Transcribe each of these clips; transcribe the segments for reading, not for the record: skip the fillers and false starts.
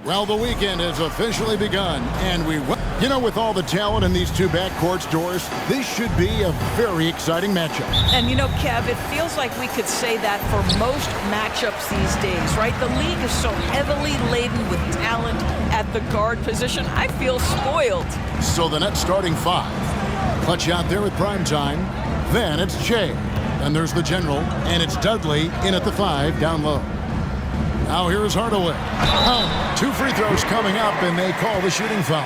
Well, the weekend has officially begun, and you know, with all the talent in these two backcourts, Doris, this should be a very exciting matchup. And you know, Kev, it feels like we could say that for most matchups these days, right? The league is so heavily laden with talent at the guard position. I feel spoiled. So the Nets starting five. Clutch out there at prime time. Then it's Jay. Then there's the general, and it's Dudley in at the 5 down low. Now here's Hardaway. Two free throws coming up, and they call the shooting foul.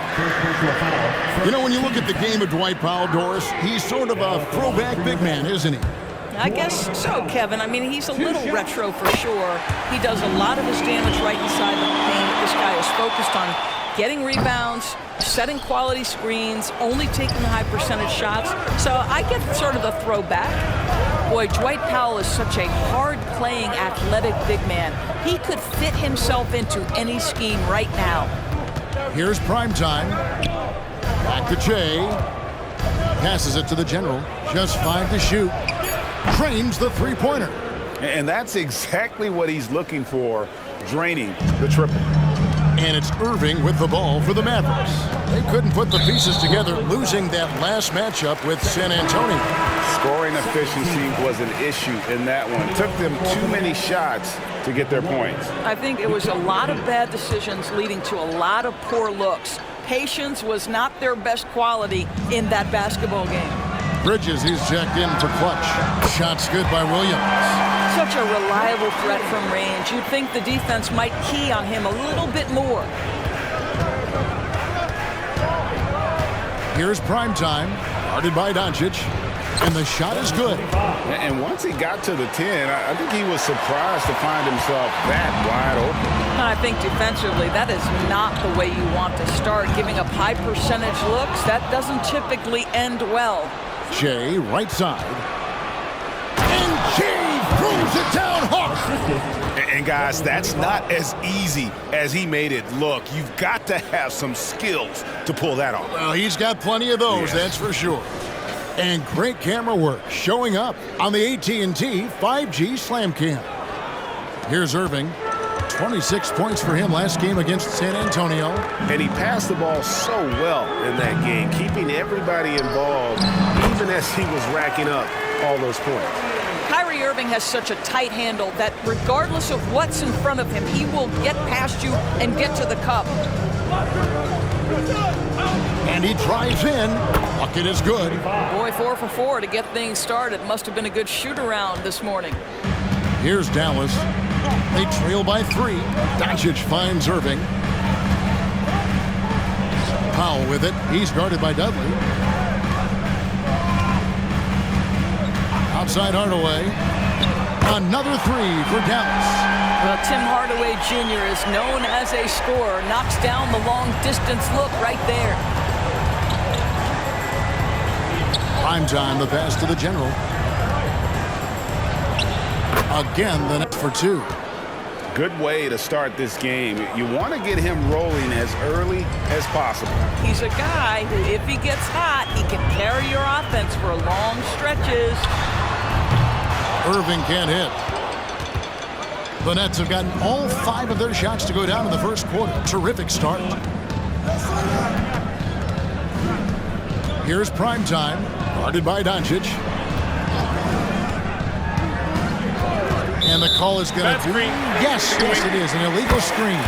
You know, when you look at the game of Dwight Powell, Doris, he's sort of a throwback big man, isn't he? I guess so, Kevin. I mean, he's a little retro for sure. He does a lot of his damage right inside the paint. This guy is focused on getting rebounds, setting quality screens, only taking high percentage shots. So I get sort of the throwback. Boy, Dwight Powell is such a hard-playing, athletic big man. He could fit himself into any scheme right now. Here's prime time. Back to Jay. Passes it to the general. Just 5 to shoot. Drains the three-pointer. And that's exactly what he's looking for, draining the triple. And it's Irving with the ball for the Mavericks. They couldn't put the pieces together, losing that last matchup with San Antonio. Scoring efficiency was an issue in that one. It took them too many shots to get their points. I think it was a lot of bad decisions leading to a lot of poor looks. Patience was not their best quality in that basketball game. Bridges, he's checked in for clutch. Shots good by Williams. Such a reliable threat from range. You'd think the defense might key on him a little bit more. Here's prime time, guarded by Doncic, and the shot is good. And once he got to the 10, I think he was surprised to find himself that wide open. I think defensively, that is not the way you want to start. Giving up high percentage looks, that doesn't typically end well. Jay, right side. And Jay throws it down hard. And guys, that's not as easy as he made it look. You've got to have some skills to pull that off. Well, he's got plenty of those, that's for sure. And great camera work showing up on the AT&T 5G Slam Cam. Here's Irving. 26 points for him last game against San Antonio. And he passed the ball so well in that game, keeping everybody involved, even as he was racking up all those points. Kyrie Irving has such a tight handle that regardless of what's in front of him, he will get past you and get to the cup. And he drives in. Bucket is good. Boy, 4 for 4 to get things started. Must have been a good shoot-around this morning. Here's Dallas. They trail by 3. Doncic finds Irving. Powell with it. He's guarded by Dudley. Outside Hardaway. Another 3 for Dallas. Well, Tim Hardaway Jr. is known as a scorer. Knocks down the long-distance look right there. Prime time, the pass to the general. Again, the net for 2. Good way to start this game. You want to get him rolling as early as possible. He's a guy who, if he gets hot, he can carry your offense for long stretches. Irving can't hit. The Nets have gotten all 5 of their shots to go down in the first quarter. Terrific start. Here's prime time, guarded by Doncic. And the call is going to be, yes, it is, an illegal screen.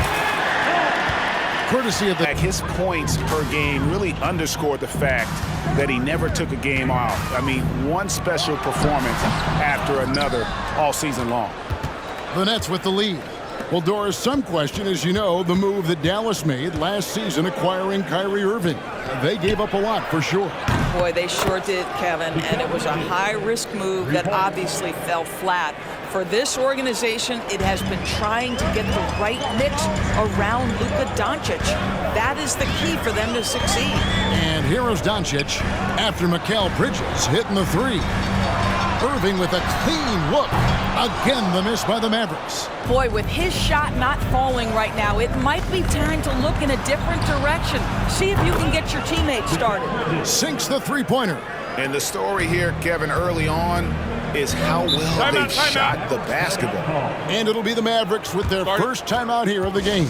Courtesy of His points per game really underscored the fact that he never took a game off. I mean, one special performance after another all season long. The Nets with the lead. Well, Doris, some question, as you know, the move that Dallas made last season acquiring Kyrie Irving. They gave up a lot, for sure. Boy, they sure did, Kevin, and it was a high-risk move that obviously fell flat. For this organization, it has been trying to get the right mix around Luka Doncic. That is the key for them to succeed. And here is Doncic after Mikal Bridges hitting the 3. Irving with a clean look. Again, the miss by the Mavericks. Boy, with his shot not falling right now, it might be time to look in a different direction. See if you can get your teammates started. Sinks the three-pointer. And the story here, Kevin, early on is how well they shot the basketball. And it'll be the Mavericks with their first timeout here of the game.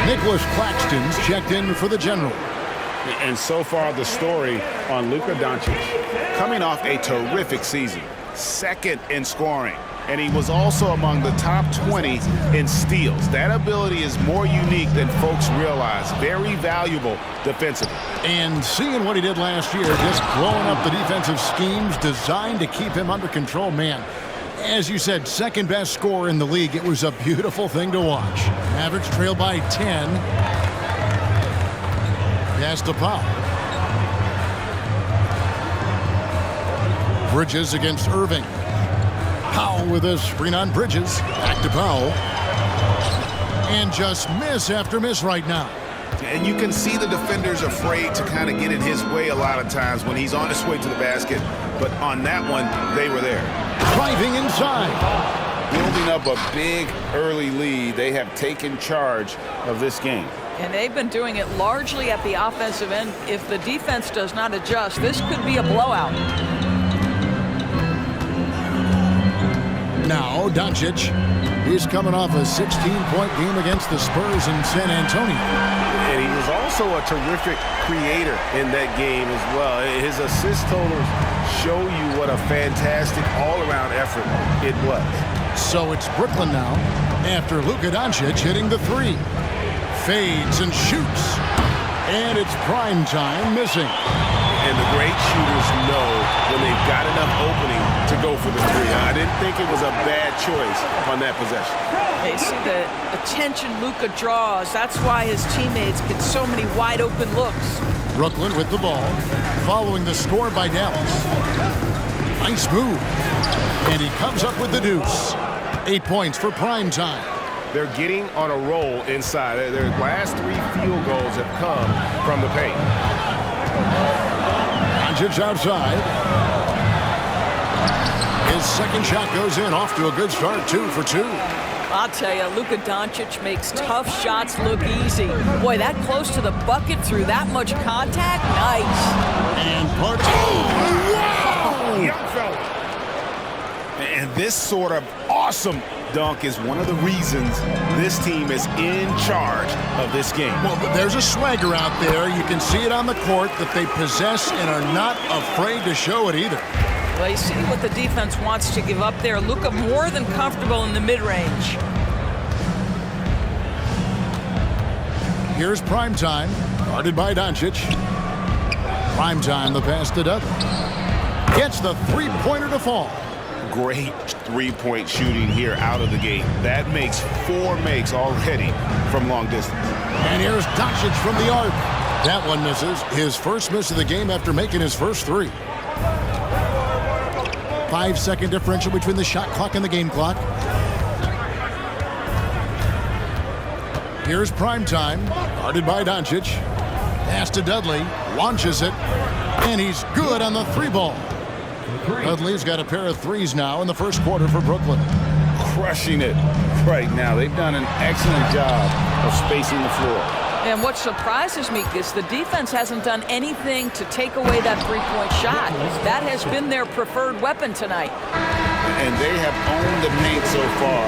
Nicholas Claxton's checked in for the general. And so far, the story on Luka Doncic, coming off a terrific season, second in scoring, and he was also among the top 20 in steals. That ability is more unique than folks realize. Very valuable defensively. And seeing what he did last year, just blowing up the defensive schemes designed to keep him under control, man. As you said, second best scorer in the league. It was a beautiful thing to watch. Mavericks trailed by 10. Pass to Powell. Bridges against Irving. Powell with a screen on Bridges. Back to Powell. And just miss after miss right now. And you can see the defenders afraid to kind of get in his way a lot of times when he's on his way to the basket. But on that one, they were there. Driving inside. Building up a big early lead. They have taken charge of this game. And they've been doing it largely at the offensive end. If the defense does not adjust, this could be a blowout. Now, Doncic. He's coming off a 16-point game against the Spurs in San Antonio. And he was also a terrific creator in that game as well. His assist totals show you what a fantastic all-around effort it was. So it's Brooklyn now after Luka Doncic hitting the three. Fades and shoots. And it's prime time missing. And the great shooters know when they've got enough opening to go for the three. I didn't think it was a bad choice on that possession. They see the attention Luka draws. That's why his teammates get so many wide open looks. Brooklyn with the ball, following the score by Dallas. Nice move. And he comes up with the deuce. 8 points for prime time. They're getting on a roll inside. Their last 3 field goals have come from the paint. Doncic outside. His second shot goes in, off to a good start, 2 for 2. I'll tell you, Luka Doncic makes tough shots look easy. Boy, that close to the bucket through that much contact, nice. And part 2. Wow! Young fella. And this sort of awesome dunk is one of the reasons this team is in charge of this game. Well, there's a swagger out there. You can see it on the court that they possess and are not afraid to show it either. Well, you see what the defense wants to give up there. Luka more than comfortable in the mid-range. Here's primetime, guarded by Doncic. Primetime, the pass to Dudley. Gets the three-pointer to fall. Great three-point shooting here out of the gate. That makes 4 makes already from long distance. And here's Doncic from the arc. That one misses. His first miss of the game after making his first 3. 5-second differential between the shot clock and the game clock. Here's primetime, guarded by Doncic. Pass to Dudley, launches it, and he's good on the 3-ball. Dudley's got a pair of 3s now in the first quarter for Brooklyn. Crushing it right now. They've done an excellent job of spacing the floor. And what surprises me is the defense hasn't done anything to take away that three-point shot. That has been their preferred weapon tonight. And they have owned the paint so far,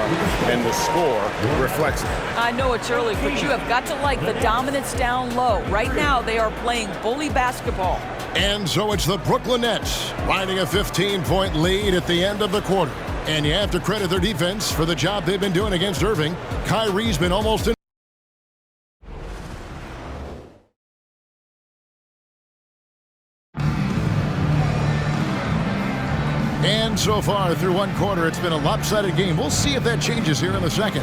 and the score reflects it. I know it's early, but you have got to like the dominance down low. Right now, they are playing bully basketball. And so it's the Brooklyn Nets riding a 15-point lead at the end of the quarter. And you have to credit their defense for the job they've been doing against Irving. Kyrie's been almost in. And so far through one quarter, it's been a lopsided game. We'll see if that changes here in the second.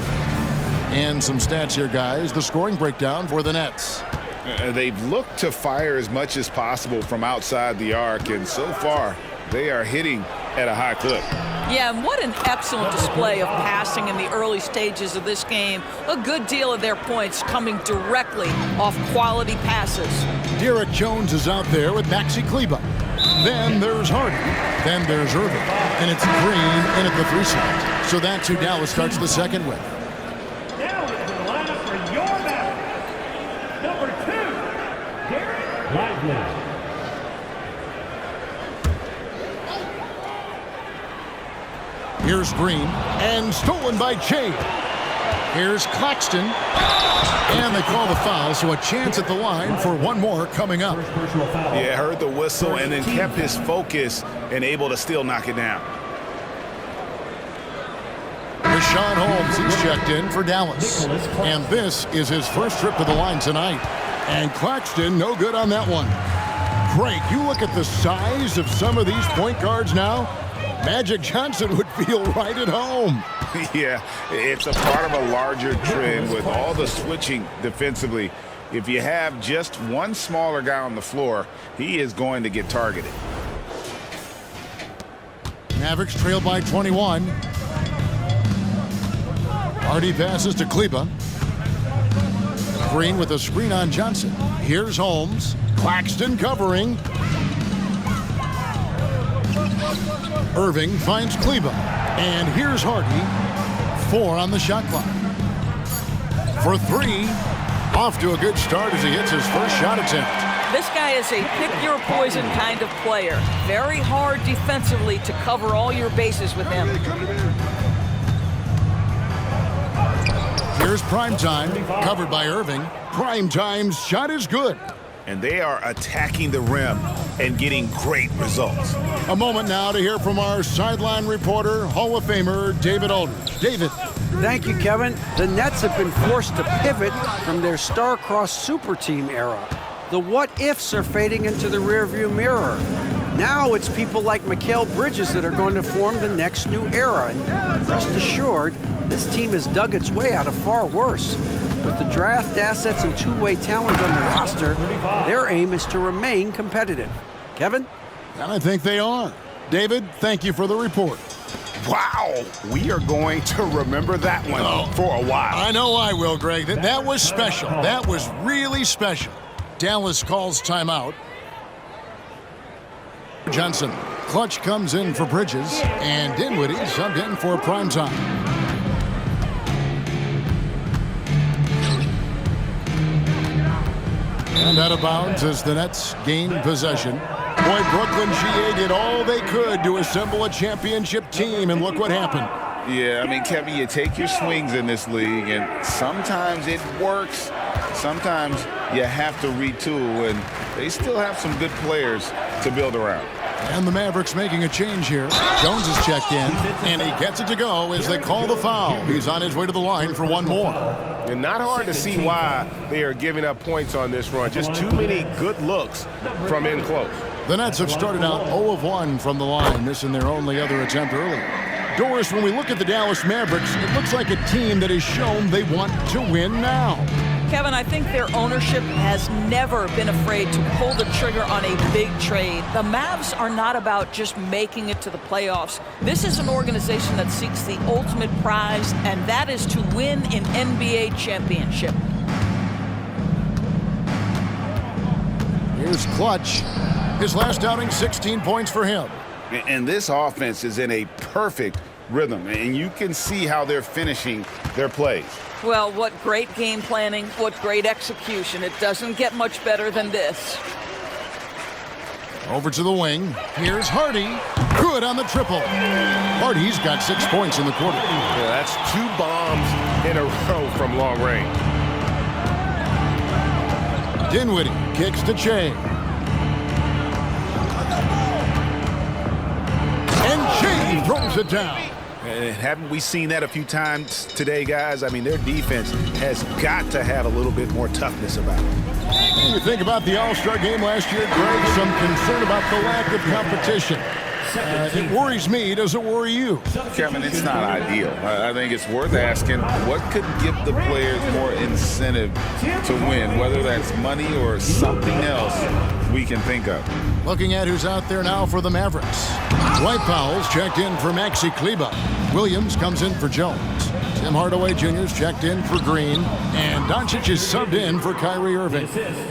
And some stats here, guys. The scoring breakdown for the Nets. They've looked to fire as much as possible from outside the arc, and so far they are hitting at a high clip. Yeah, and what an excellent display of passing in the early stages of this game. A good deal of their points coming directly off quality passes. Derek Jones is out there with Maxi Kleber. Then there's Harden. Then there's Irving. And it's Green in at the 3 slot. So that's who Dallas starts the second with. Now into the lineup for your Mavericks. Number 2, Derek Lively. Here's Green, and stolen by Jay. Here's Claxton. And they call the foul, so a chance at the line for one more coming up. Yeah, heard the whistle and then kept his focus and able to still knock it down. Rashawn Holmes is checked in for Dallas. And this is his first trip to the line tonight. And Claxton, no good on that one. Greg, you look at the size of some of these point guards now. Magic Johnson would feel right at home. Yeah, it's a part of a larger trend with all the switching defensively. If you have just one smaller guy on the floor, he is going to get targeted. Mavericks trail by 21. Hardy passes to Kleba. Green with a screen on Johnson. Here's Holmes. Claxton covering. Irving finds Kleba. And here's Hardy. 4 on the shot clock. For 3. Off to a good start as he hits his first shot attempt. This guy is a pick-your-poison kind of player. Very hard defensively to cover all your bases with him. Here's Primetime, covered by Irving. Primetime's shot is good. And they are attacking the rim and getting great results. A moment now to hear from our sideline reporter, Hall of Famer David Aldridge. David. Thank you, Kevin. The Nets have been forced to pivot from their star-crossed super team era. The what-ifs are fading into the rearview mirror. Now it's people like Mikal Bridges that are going to form the next new era. And rest assured, this team has dug its way out of far worse. With the draft assets and two-way talent on the roster, their aim is to remain competitive. Kevin? And I think they are. David, thank you for the report. Wow, we are going to remember that one for a while. I know I will, Greg. That was special. That was really special. Dallas calls timeout. Johnson. Clutch comes in for Bridges, and Dinwiddie subbed in for Primetime. And out of bounds as the Nets gain possession. Boy, Brooklyn GA did all they could to assemble a championship team, and look what happened. Yeah, I mean, Kevin, you take your swings in this league, and sometimes it works. Sometimes you have to retool, and they still have some good players to build around. And the Mavericks making a change here. Jones is checked in, and he gets it to go as they call the foul. He's on his way to the line for one more. And not hard to see why they are giving up points on this run. Just too many good looks from in close. The Nets have started out 0 of 1 from the line, missing their only other attempt earlier. Doris, when we look at the Dallas Mavericks, it looks like a team that has shown they want to win now. Kevin, I think their ownership has never been afraid to pull the trigger on a big trade. The Mavs are not about just making it to the playoffs. This is an organization that seeks the ultimate prize, and that is to win an NBA championship. Here's Clutch. His last outing, 16 points for him. And this offense is in a perfect rhythm, and you can see how they're finishing their plays. Well, what great game planning, what great execution. It doesn't get much better than this. Over to the wing. Here's Hardy. Good on the triple. Hardy's got 6 points in the quarter. Yeah, that's 2 bombs in a row from long range. Dinwiddie kicks to Che. And Che throws it down. And haven't we seen that a few times today, guys? I mean, their defense has got to have a little bit more toughness about it. When you think about the All-Star game last year, Greg, some concern about the lack of competition. It worries me. Does it worry you? Kevin, it's not ideal. I think it's worth asking what could give the players more incentive to win, whether that's money or something else we can think of. Looking at who's out there now for the Mavericks. Dwight Powell's checked in for Maxi Kleba. Williams comes in for Jones. Tim Hardaway Jr.'s checked in for Green. And Doncic is subbed in for Kyrie Irving.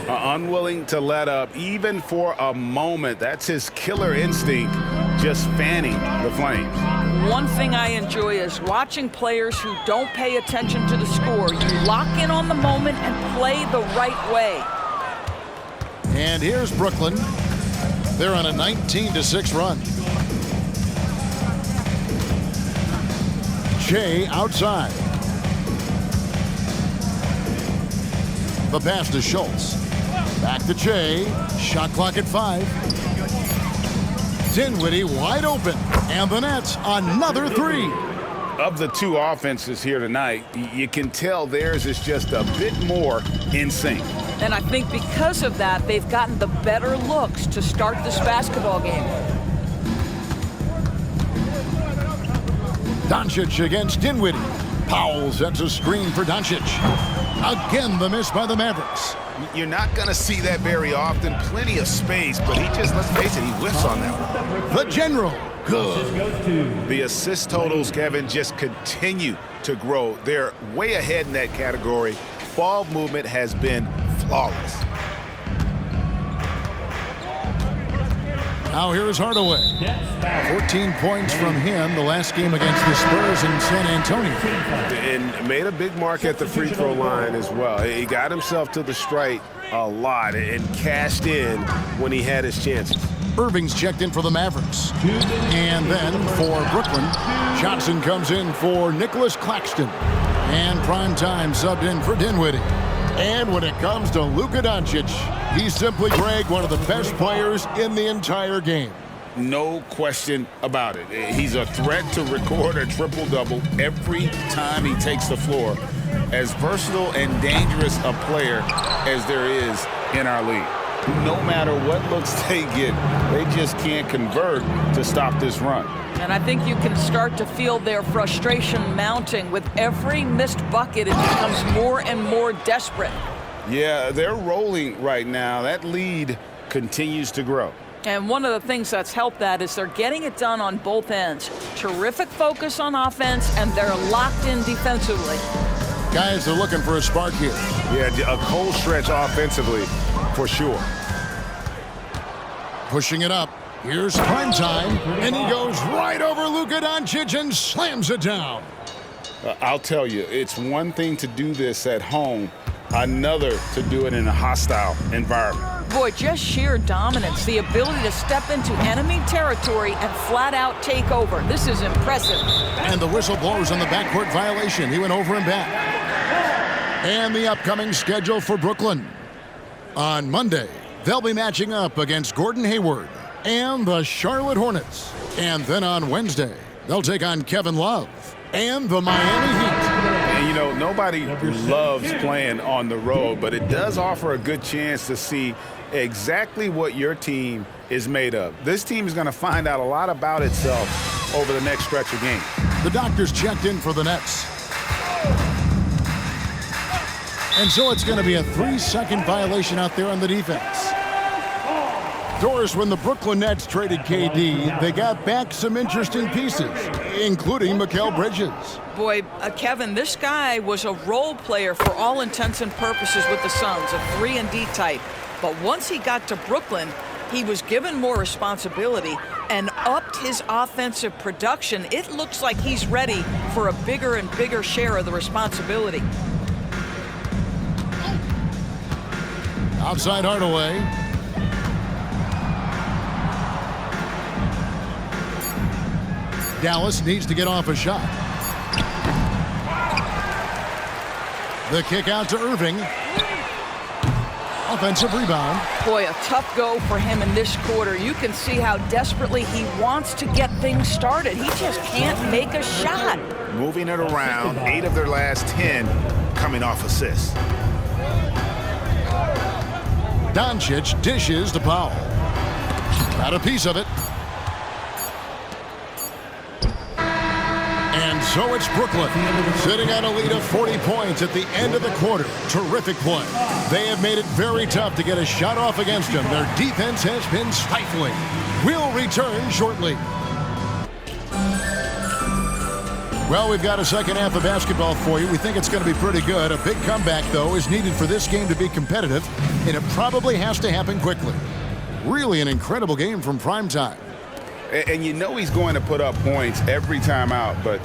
Unwilling to let up even for a moment. That's his killer instinct, just fanning the flames. One thing I enjoy is watching players who don't pay attention to the score. You lock in on the moment and play the right way. And here's Brooklyn. They're on a 19-6 run. Che outside. The pass to Schultz. Back to Che. Shot clock at 5. Dinwiddie wide open. And the Nets another 3. Of the two offenses here tonight, you can tell theirs is just a bit more in sync. And I think because of that, they've gotten the better looks to start this basketball game. Doncic against Dinwiddie. Powell sets a screen for Doncic. Again, the miss by the Mavericks. You're not going to see that very often. Plenty of space, but he just, let's face it, he whiffs on that one. The General. Good. The assist totals, Kevin, just continue to grow. They're way ahead in that category. Ball movement has been flawless. Now here's Hardaway. 14 points from him the last game against the Spurs in San Antonio. And made a big mark at the free throw line as well. He got himself to the stripe a lot and cashed in when he had his chances. Irving's checked in for the Mavericks. And then for Brooklyn, Johnson comes in for Nicholas Claxton. And Primetime subbed in for Dinwiddie. And when it comes to Luka Doncic, he's simply, Greg, one of the best players in the entire game. No question about it. He's a threat to record a triple-double every time he takes the floor. As versatile and dangerous a player as there is in our league. No matter what looks they get, they just can't convert to stop this run. And I think you can start to feel their frustration mounting. With every missed bucket, it becomes more and more desperate. Yeah, they're rolling right now. That lead continues to grow. And one of the things that's helped that is they're getting it done on both ends. Terrific focus on offense, and they're locked in defensively. Guys are looking for a spark here. Yeah, a cold stretch offensively, for sure. Pushing it up. Here's Primetime, and he goes right over Luka Doncic and slams it down. I'll tell you, it's one thing to do this at home, another to do it in a hostile environment. Boy, just sheer dominance, the ability to step into enemy territory and flat out take over. This is impressive. And the whistle blows on the backcourt violation. He went over and back. And the upcoming schedule for Brooklyn. On Monday, they'll be matching up against Gordon Hayward and the Charlotte Hornets. And then on Wednesday, they'll take on Kevin Love and the Miami Heat. And, you know, nobody loves playing on the road, but it does offer a good chance to see exactly what your team is made of. This team is going to find out a lot about itself over the next stretch of games. The doctors checked in for the Nets. And so it's going to be a 3-second violation out there on the defense. Doris, when the Brooklyn Nets traded KD, they got back some interesting pieces, including Mikal Bridges. Boy, Kevin, this guy was a role player for all intents and purposes with the Suns, a 3-and-D type. But once he got to Brooklyn, he was given more responsibility and upped his offensive production. It looks like he's ready for a bigger and bigger share of the responsibility. Outside Hardaway. Dallas needs to get off a shot. The kick out to Irving. Offensive rebound. Boy, a tough go for him in this quarter. You can see how desperately he wants to get things started. He just can't make a shot. Moving it around, 8 of their last 10 coming off assists. Doncic dishes to Powell. Got a piece of it. And so it's Brooklyn, sitting on a lead of 40 points at the end of the quarter. Terrific play. They have made it very tough to get a shot off against them. Their defense has been stifling. We'll return shortly. Well, we've got a second half of basketball for you. We think it's going to be pretty good. A big comeback, though, is needed for this game to be competitive, and it probably has to happen quickly. Really an incredible game from Primetime. And you know he's going to put up points every time out, but,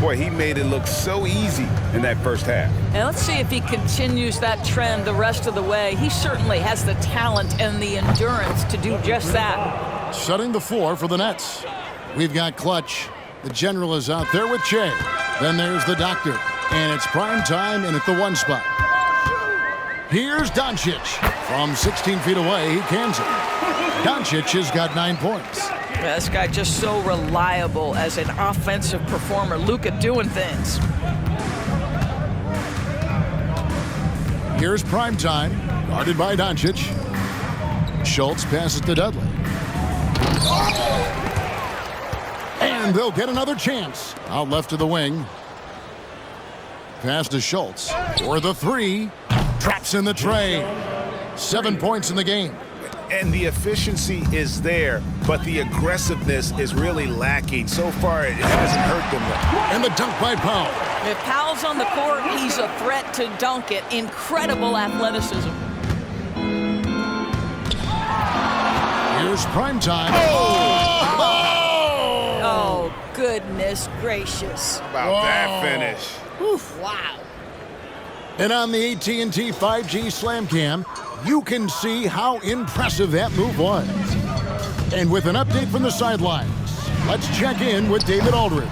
boy, he made it look so easy in that first half. And let's see if he continues that trend the rest of the way. He certainly has the talent and the endurance to do just that. Setting the floor for the Nets. We've got Clutch. The General is out there with Che. Then there's the Doctor. And it's Primetime and at the 1 spot. Here's Doncic. From 16 feet away, he cans it. Doncic has got 9 points. Yeah, this guy just so reliable as an offensive performer. Luka doing things. Here's prime time, guarded by Doncic. Schultz passes to Dudley. And they'll get another chance. Out left to the wing. Pass to Schultz for the three. Traps in the tray. 7 points in the game. And the efficiency is there, but the aggressiveness is really lacking. So far, it hasn't hurt them though. And the dunk by Powell. If Powell's on the court, he's a threat to dunk it. Incredible athleticism. Here's prime time. Oh, goodness gracious. About that finish. Wow. And on the AT&T 5G Slam Cam, you can see how impressive that move was. And with an update from the sidelines, let's check in with David Aldridge.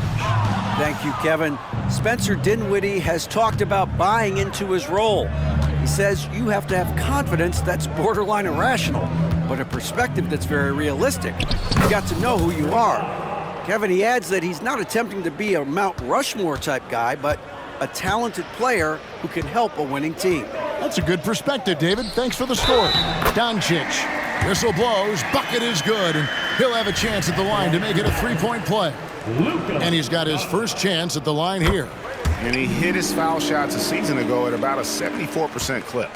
Thank you, Kevin. Spencer Dinwiddie has talked about buying into his role. He says you have to have confidence that's borderline irrational, but a perspective that's very realistic. You got to know who you are. Kevin, he adds that he's not attempting to be a Mount Rushmore type guy, but a talented player who can help a winning team. That's a good perspective, David. Thanks for the score. Doncic. Whistle blows. Bucket is good, and he'll have a chance at the line to make it a three-point play. And he's got his first chance at the line here. And he hit his foul shots a season ago at about a 74% clip.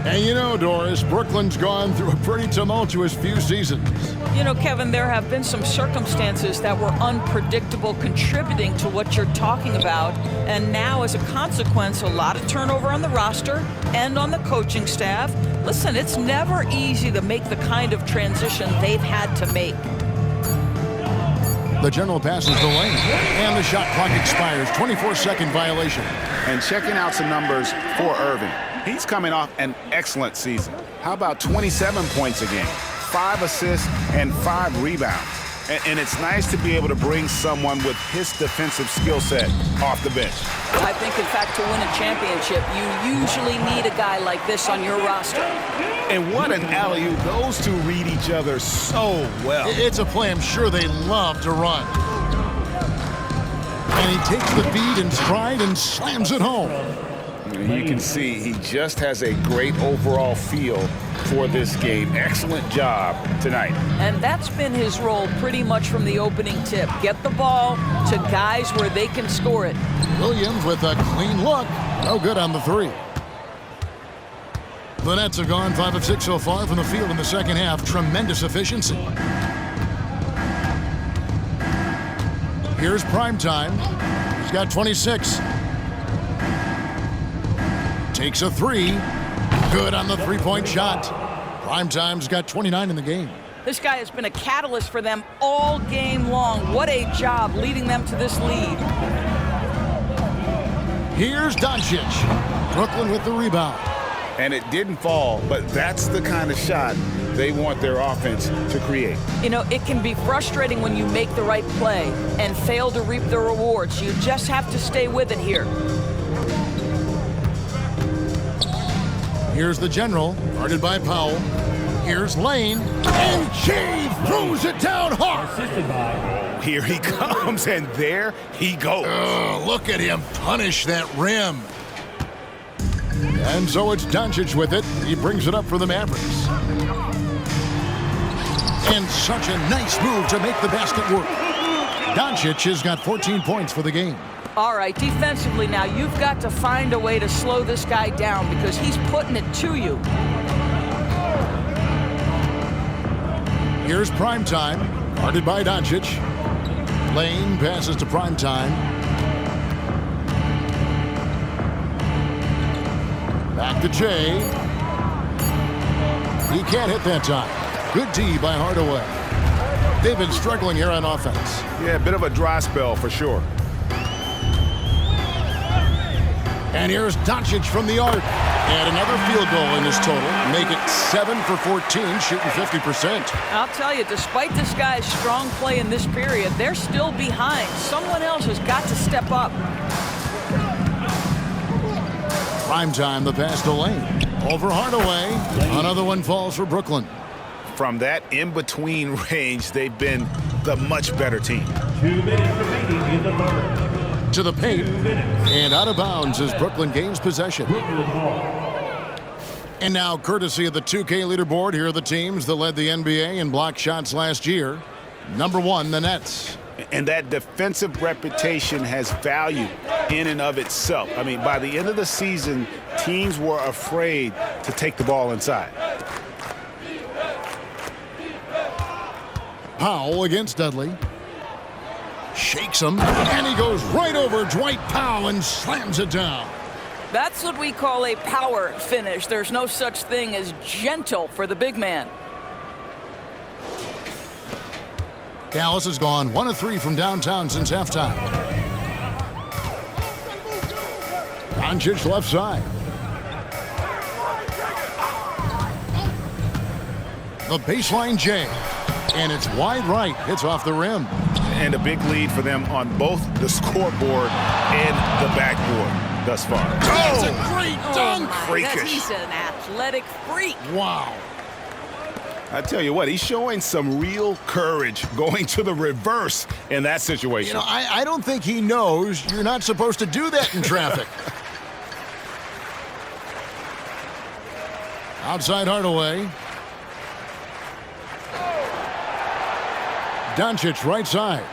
And you know, Doris, Brooklyn's gone through a pretty tumultuous few seasons. You know, Kevin, there have been some circumstances that were unpredictable contributing to what you're talking about. And now, as a consequence, a lot of turnover on the roster and on the coaching staff. Listen, it's never easy to make the kind of transition they've had to make. The general passes the lane, and the shot clock expires. 24-second violation. And checking out some numbers for Irving. He's coming off an excellent season. How about 27 points a game, 5 assists, and 5 rebounds? And it's nice to be able to bring someone with his defensive skill set off the bench. I think, in fact, to win a championship, you usually need a guy like this on your roster. And what an alley-oop. Those two read each other so well. It's a play I'm sure they love to run. And he takes the feed in stride and slams it home. You can see he just has a great overall feel for this game. Excellent job tonight. And that's been his role pretty much from the opening tip. Get the ball to guys where they can score it. Williams with a clean look. No good on the three. The Nets have gone 5 of 6 so far from the field in the second half. Tremendous efficiency. Here's prime time. He's got 26. Takes a three. Good on the three-point shot. Primetime's got 29 in the game. This guy has been a catalyst for them all game long. What a job leading them to this lead. Here's Doncic. Brooklyn with the rebound. And it didn't fall, but that's the kind of shot they want their offense to create. You know, it can be frustrating when you make the right play and fail to reap the rewards. You just have to stay with it here. Here's the general, guarded by Powell. Here's Lane, and Shea throws it down hard. Here he comes, and there he goes. Look at him punish that rim. And so it's Doncic with it. He brings it up for the Mavericks. And such a nice move to make the basket work. Doncic has got 14 points for the game. All right, defensively now, you've got to find a way to slow this guy down because he's putting it to you. Here's Primetime, guarded by Doncic. Lane passes to Primetime. Back to Jay. He can't hit that time. Good D by Hardaway. They've been struggling here on offense. Yeah, a bit of a dry spell for sure. And here's Doncic from the arc. And another field goal in his total. Make it 7 for 14, shooting 50%. I'll tell you, despite this guy's strong play in this period, they're still behind. Someone else has got to step up. Primetime, the pass to Lane. Over Hardaway. Another one falls for Brooklyn. From that in-between range, they've been the much better team. 2 minutes remaining in the third. To the paint. And out of bounds as Brooklyn gains possession. Brooklyn ball. And now, courtesy of the 2K leaderboard, here are the teams that led the NBA in block shots last year. Number 1, the Nets. And that defensive reputation has value in and of itself. I mean, by the end of the season, teams were afraid to take the ball inside. Powell against Dudley. Shakes him, and he goes right over Dwight Powell and slams it down. That's what we call a power finish. There's no such thing as gentle for the big man. Dallas has gone 1 of 3 from downtown since halftime. Doncic left side. The baseline J. And it's wide right. It's off the rim. And a big lead for them on both the scoreboard and the backboard thus far. That's a great dunk. Freakish. He's an athletic freak. Wow. I tell you what, he's showing some real courage going to the reverse in that situation. You know, I don't think he knows you're not supposed to do that in traffic. Outside Hardaway. Doncic right side.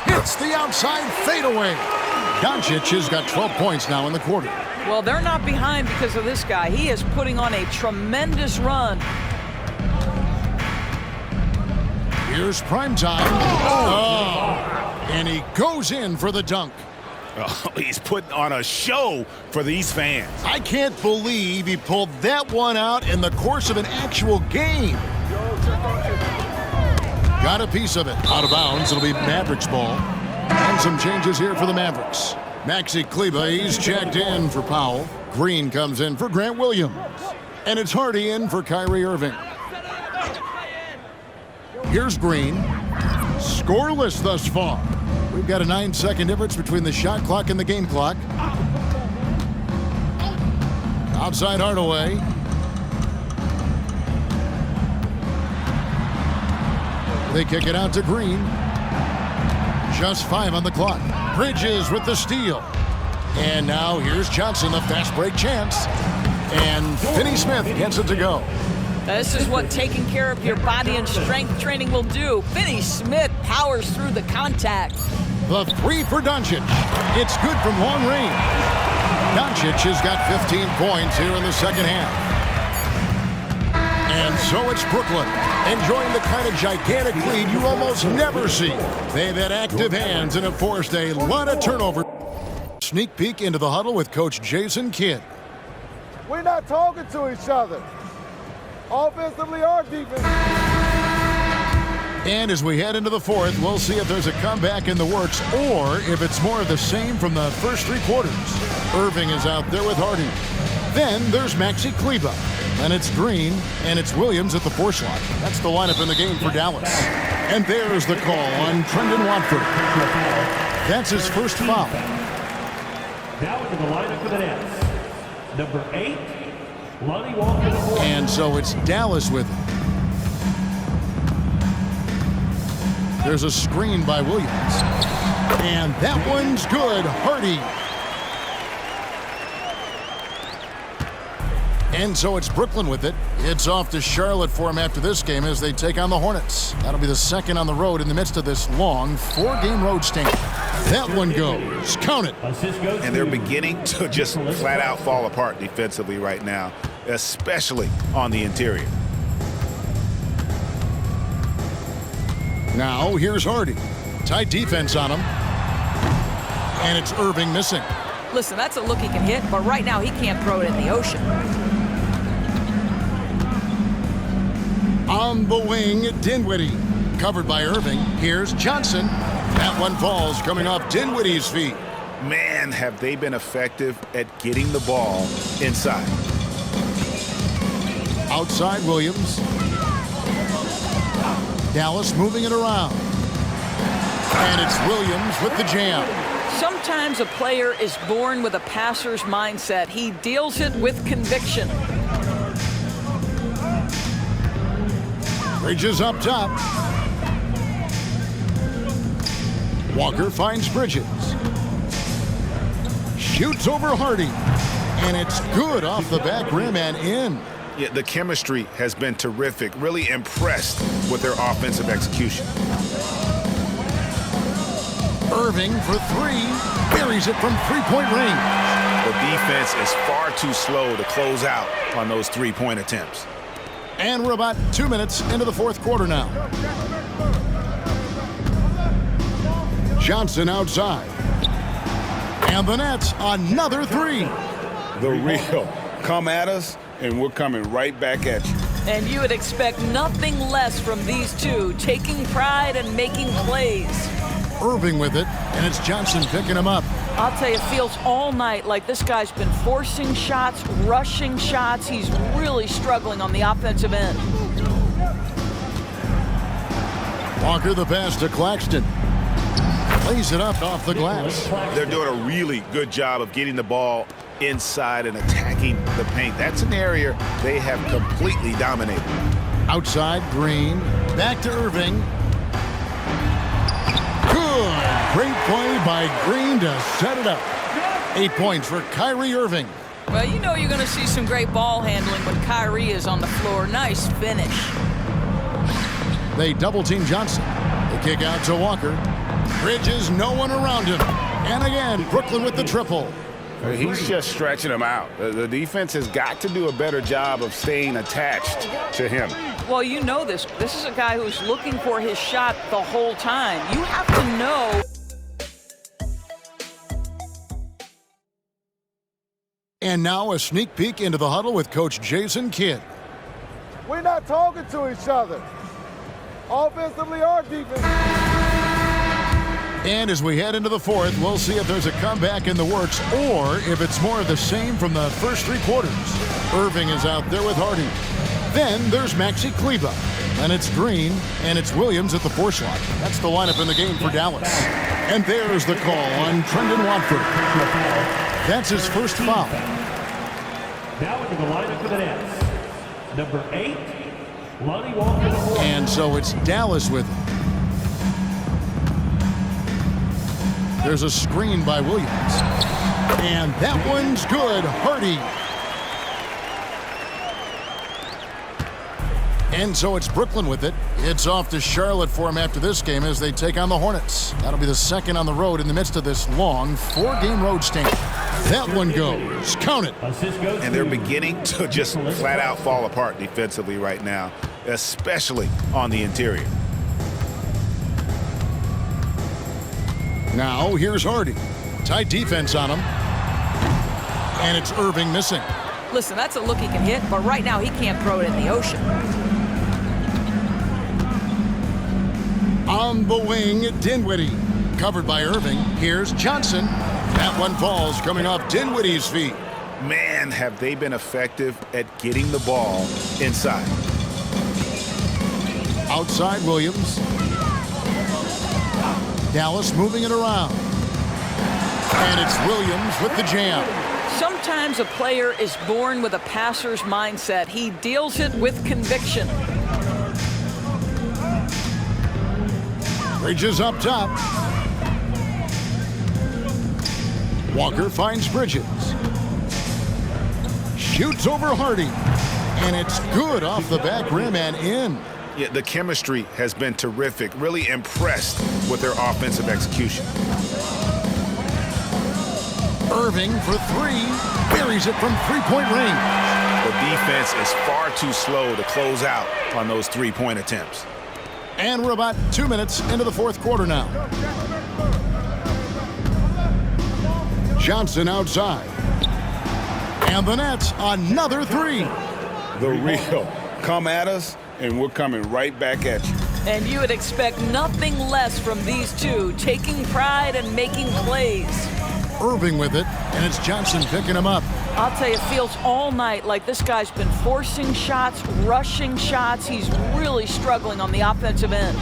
Hits the outside fadeaway. Doncic has got 12 points now in the quarter. Well, they're not behind because of this guy. He is putting on a tremendous run. Here's prime time. Oh. And he goes in for the dunk. Oh, he's putting on a show for these fans. I can't believe he pulled that one out in the course of an actual game. Got a piece of it. Out of bounds. It'll be Mavericks ball. And some changes here for the Mavericks. Maxi Kleber, he's checked in for Powell. Green comes in for Grant Williams. And it's Hardy in for Kyrie Irving. Here's Green. Scoreless thus far. We've got a 9-second difference between the shot clock and the game clock. Outside Hardaway. They kick it out to Green. Just 5 on the clock. Bridges with the steal. And now here's Johnson, the fast break chance. And Finney Smith gets it to go. This is what taking care of your body and strength training will do. Finney Smith powers through the contact. The 3 for Doncic. It's good from long range. Doncic has got 15 points here in the second half. And so it's Brooklyn, enjoying the kind of gigantic lead you almost never see. They've had active hands and have forced a lot of turnover. Sneak peek into the huddle with Coach Jason Kidd. We're not talking to each other. Offensively or defensively. And as we head into the fourth, we'll see if there's a comeback in the works or if it's more of the same from the first 3 quarters. Irving is out there with Hardy. Then there's Maxi Kleber. And it's Green, and it's Williams at the 4 slot. That's the lineup in the game for Dallas. And there's the call on Trendon Watford. That's his first foul. Now into the lineup for the Nets. Number 8, Lonnie Walker. And so it's Dallas with it. There's a screen by Williams. And that one's good. Hardy. And so it's Brooklyn with it. It's off to Charlotte for him after this game as they take on the Hornets. That'll be the second on the road in the midst of this long 4-game road stint. That one goes. Count it. And they're beginning to just flat out fall apart defensively right now, especially on the interior. Now here's Hardy. Tight defense on him. And it's Irving missing. Listen, that's a look he can hit, but right now he can't throw it in the ocean. On the wing, Dinwiddie. Covered by Irving. Here's Johnson. That one falls coming off Dinwiddie's feet. Man, have they been effective at getting the ball inside. Outside Williams. Dallas moving it around. And it's Williams with the jam. Sometimes a player is born with a passer's mindset. He deals it with conviction. Bridges up top. Walker finds Bridges. Shoots over Hardy. And it's good off the back rim and in. Yeah, the chemistry has been terrific. Really impressed with their offensive execution. Irving for three. Buries it from three-point range. The defense is far too slow to close out on those three-point attempts. And we're about 2 minutes into the fourth quarter now. Johnson outside. And the Nets, another three. The real come at us, and we're coming right back at you. And you would expect nothing less from these two, taking pride and making plays. Irving with it, and it's Johnson picking him up. I'll tell you, it feels all night like this guy's been forcing shots, rushing shots. He's really struggling on the offensive end. Walker the pass to Claxton. Lays it up off the glass. They're doing a really good job of getting the ball inside and attacking the paint. That's an area they have completely dominated. Outside, Green. Back to Irving. Good. Great play by Green to set it up. 8 points for Kyrie Irving. Well, you know you're going to see some great ball handling when Kyrie is on the floor. Nice finish. They double-team Johnson. They kick out to Walker. Bridges, no one around him. And again, Brooklyn with the triple. He's just stretching him out. The defense has got to do a better job of staying attached to him. Well, you know this. This is a guy who's looking for his shot the whole time. You have to know. And now a sneak peek into the huddle with Coach Jason Kidd. We're not talking to each other. Offensively or defensively. And as we head into the fourth, we'll see if there's a comeback in the works or if it's more of the same from the first three quarters. Irving is out there with Hardy. Then there's Maxi Kleber. And it's Green, and it's Williams at the 4 slot. That's the lineup in the game for Dallas. And there's the call on Trendon Watford. That's his first foul. Now into the lineup for the Nets. Number 8, Lonnie Walker. And so it's Dallas with it. There's a screen by Williams. And that one's good. Hardy. And so it's Brooklyn with it. It's off to Charlotte for him after this game as they take on the Hornets. That'll be the second on the road in the midst of this long 4-game road stint. That one goes. Count it. And they're beginning to just flat out fall apart defensively right now, especially on the interior. Now here's Hardy. Tight defense on him. And it's Irving missing. Listen, that's a look he can hit, but right now he can't throw it in the ocean. On the wing, Dinwiddie. Covered by Irving. Here's Johnson. That one falls coming off Dinwiddie's feet. Man, have they been effective at getting the ball inside. Outside Williams. Dallas moving it around. And it's Williams with the jam. Sometimes a player is born with a passer's mindset. He deals it with conviction. Bridges up top. Walker finds Bridges. Shoots over Hardy. And it's good off the back rim and in. Yeah, the chemistry has been terrific. Really impressed with their offensive execution. Irving for three. Buries it from three-point range. The defense is far too slow to close out on those three-point attempts. And we're about 2 minutes into the fourth quarter now. Johnson outside. And the Nets, another three. The real come at us, and we're coming right back at you. And you would expect nothing less from these two, taking pride and making plays. Irving with it, and it's Johnson picking him up. I'll tell you, it feels all night like this guy's been forcing shots, rushing shots. He's really struggling on the offensive end.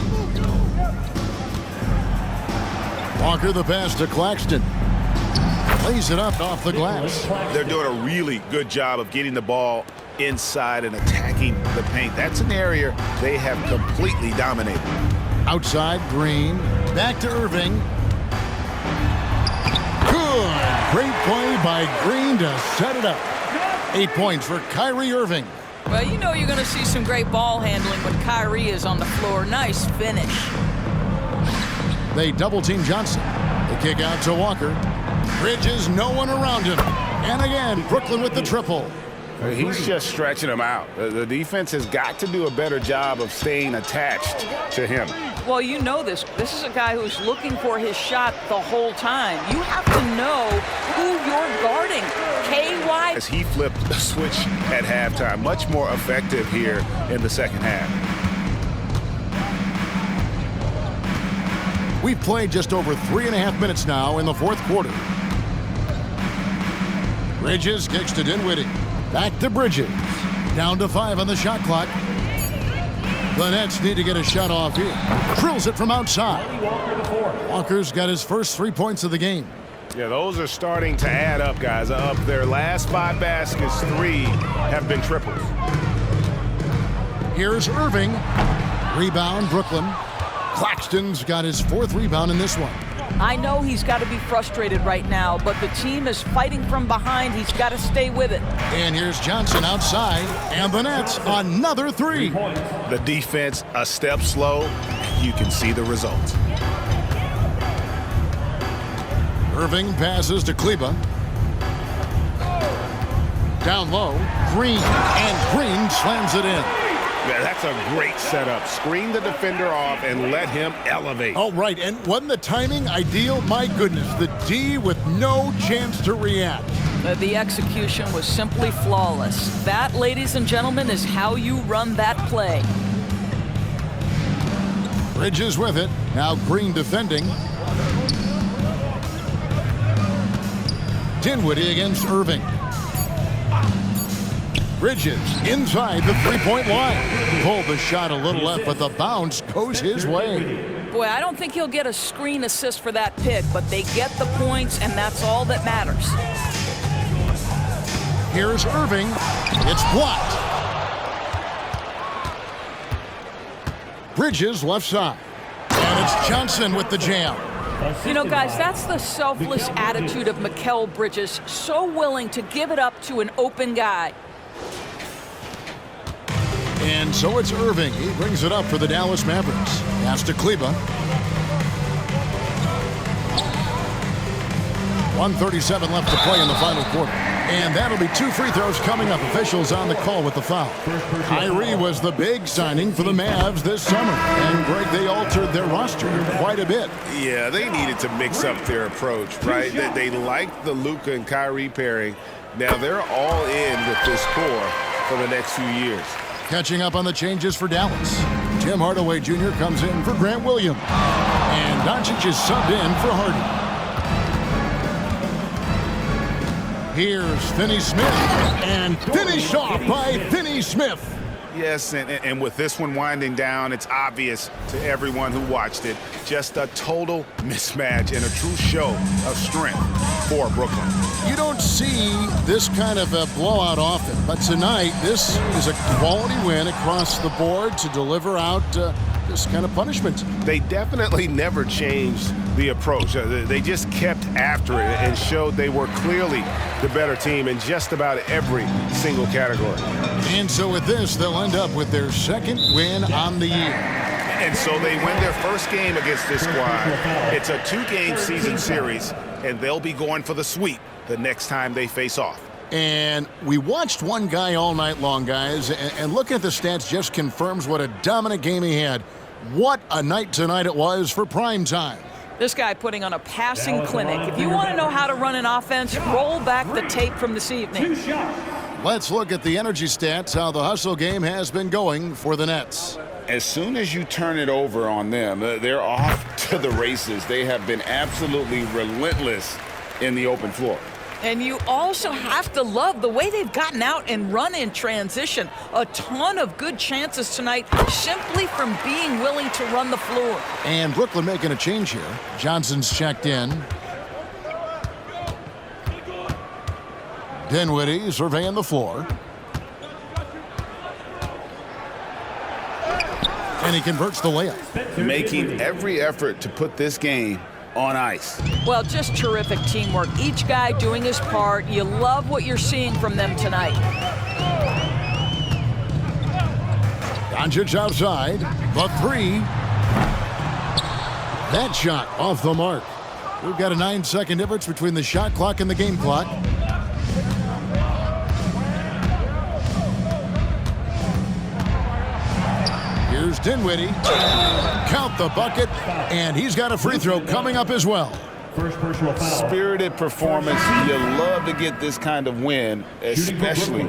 Walker the pass to Claxton. Lays it up off the glass. They're doing a really good job of getting the ball inside and attacking the paint. That's an area they have completely dominated. Outside, Green. Back to Irving. Good. Great play by Green to set it up. 8 points for Kyrie Irving. Well, you know you're going to see some great ball handling when Kyrie is on the floor. Nice finish. They double-team Johnson. The kick out to Walker. Bridges, no one around him. And again, Brooklyn with the triple. He's just stretching him out. The defense has got to do a better job of staying attached to him. Well, you know this. This is a guy who's looking for his shot the whole time. You have to know who you're guarding. KY. As he flipped the switch at halftime, much more effective here in the second half. We've played just over 3.5 minutes now in the fourth quarter. Bridges kicks to Dinwiddie. Back to Bridges. Down to 5 on the shot clock. The Nets need to get a shot off here. Drills it from outside. Walker's got his first 3 points of the game. Yeah, those are starting to add up, guys. Up their last 5 baskets, 3 have been triples. Here's Irving. Rebound, Brooklyn. Claxton's got his 4th rebound in this one. I know he's got to be frustrated right now, but the team is fighting from behind. He's got to stay with it. And here's Johnson outside, and the Nets another 3. The defense a step slow. You can see the result. Irving passes to Kleba. Down low, Green, and Green slams it in. Yeah, that's a great setup. Screen the defender off and let him elevate. Oh, right, and wasn't the timing ideal? My goodness, the D with no chance to react. The execution was simply flawless. That, ladies and gentlemen, is how you run that play. Bridges with it. Now Green defending. Dinwiddie against Irving. Bridges inside the three-point line. Pulled the shot a little left, but the bounce goes his way. Boy, I don't think he'll get a screen assist for that pick, but they get the points, and that's all that matters. Here's Irving. It's blocked. Bridges left side. And it's Johnson with the jam. You know, guys, that's the selfless attitude of Mikal Bridges. So willing to give it up to an open guy. And so it's Irving. He brings it up for the Dallas Mavericks. Pass to Kleba. 1:37 left to play in the final quarter. And that'll be 2 free throws coming up. Officials on the call with the foul. Kyrie was the big signing for the Mavs this summer. And, Greg, they altered their roster quite a bit. Yeah, they needed to mix up their approach, right? They liked the Luka and Kyrie pairing. Now they're all in with this core for the next few years. Catching up on the changes for Dallas. Tim Hardaway Jr. comes in for Grant Williams. And Doncic is subbed in for Harden. Here's Finney Smith. And finished off by Finney Smith. Yes, and with this one winding down, it's obvious to everyone who watched it. Just a total mismatch and a true show of strength for Brooklyn. You don't see this kind of a blowout often, but tonight this is a quality win across the board to deliver out this kind of punishment. They definitely never changed the approach. They just kept after it and showed they were clearly the better team in just about every single category. And so with this, they'll end up with their 2nd win on the year. And so they win their first game against this squad. It's a 2-game season series, and they'll be going for the sweep the next time they face off. And we watched one guy all night long, guys, and looking at the stats just confirms what a dominant game he had. What a night tonight it was for prime time. This guy putting on a passing clinic. If you want to know how to run an offense, roll back the tape from this evening. Let's look at the energy stats, how the hustle game has been going for the Nets. As soon as you turn it over on them, they're off to the races. They have been absolutely relentless in the open floor. And you also have to love the way they've gotten out and run in transition. A ton of good chances tonight simply from being willing to run the floor. And Brooklyn making a change here. Johnson's checked in. Dinwiddie surveying the floor. And he converts the layup. Making every effort to put this game on ice. Well, just terrific teamwork. Each guy doing his part. You love what you're seeing from them tonight. Doncic outside. The three. That shot off the mark. We've got a 9-second difference between the shot clock and the game clock. Here's Dinwiddie. Count the bucket, and he's got a free throw coming up as well. First personal foul. Spirited performance. You love to get this kind of win, especially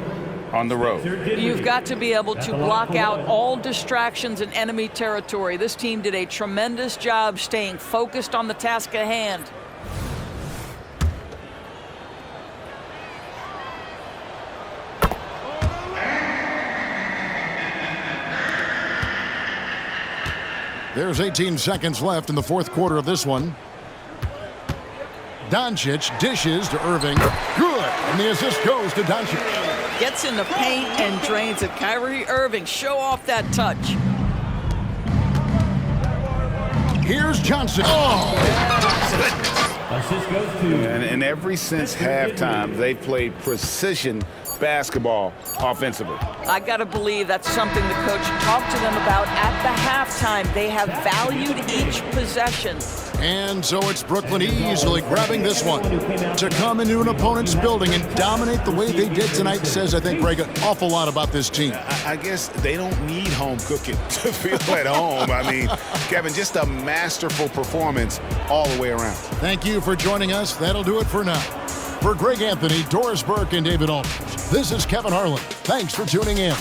on the road. You've got to be able to block out all distractions in enemy territory. This team did a tremendous job staying focused on the task at hand. There's 18 seconds left in the fourth quarter of this one. Doncic dishes to Irving. Good. And the assist goes to Doncic. Gets in the paint and drains it. Kyrie Irving, show off that touch. Here's Johnson. Assist goes to. And ever since halftime, they played precision basketball offensively. I got to believe that's something the coach talked to them about at the halftime. They have valued each possession. And so it's Brooklyn easily grabbing this one. To come into an opponent's building and dominate the way they did tonight says, I think, Greg, an awful lot about this team. I guess they don't need home cooking to feel at home. I mean, Kevin, just a masterful performance all the way around. Thank you for joining us. That'll do it for now. For Greg Anthony, Doris Burke, and David Aldridge, this is Kevin Harlan. Thanks for tuning in.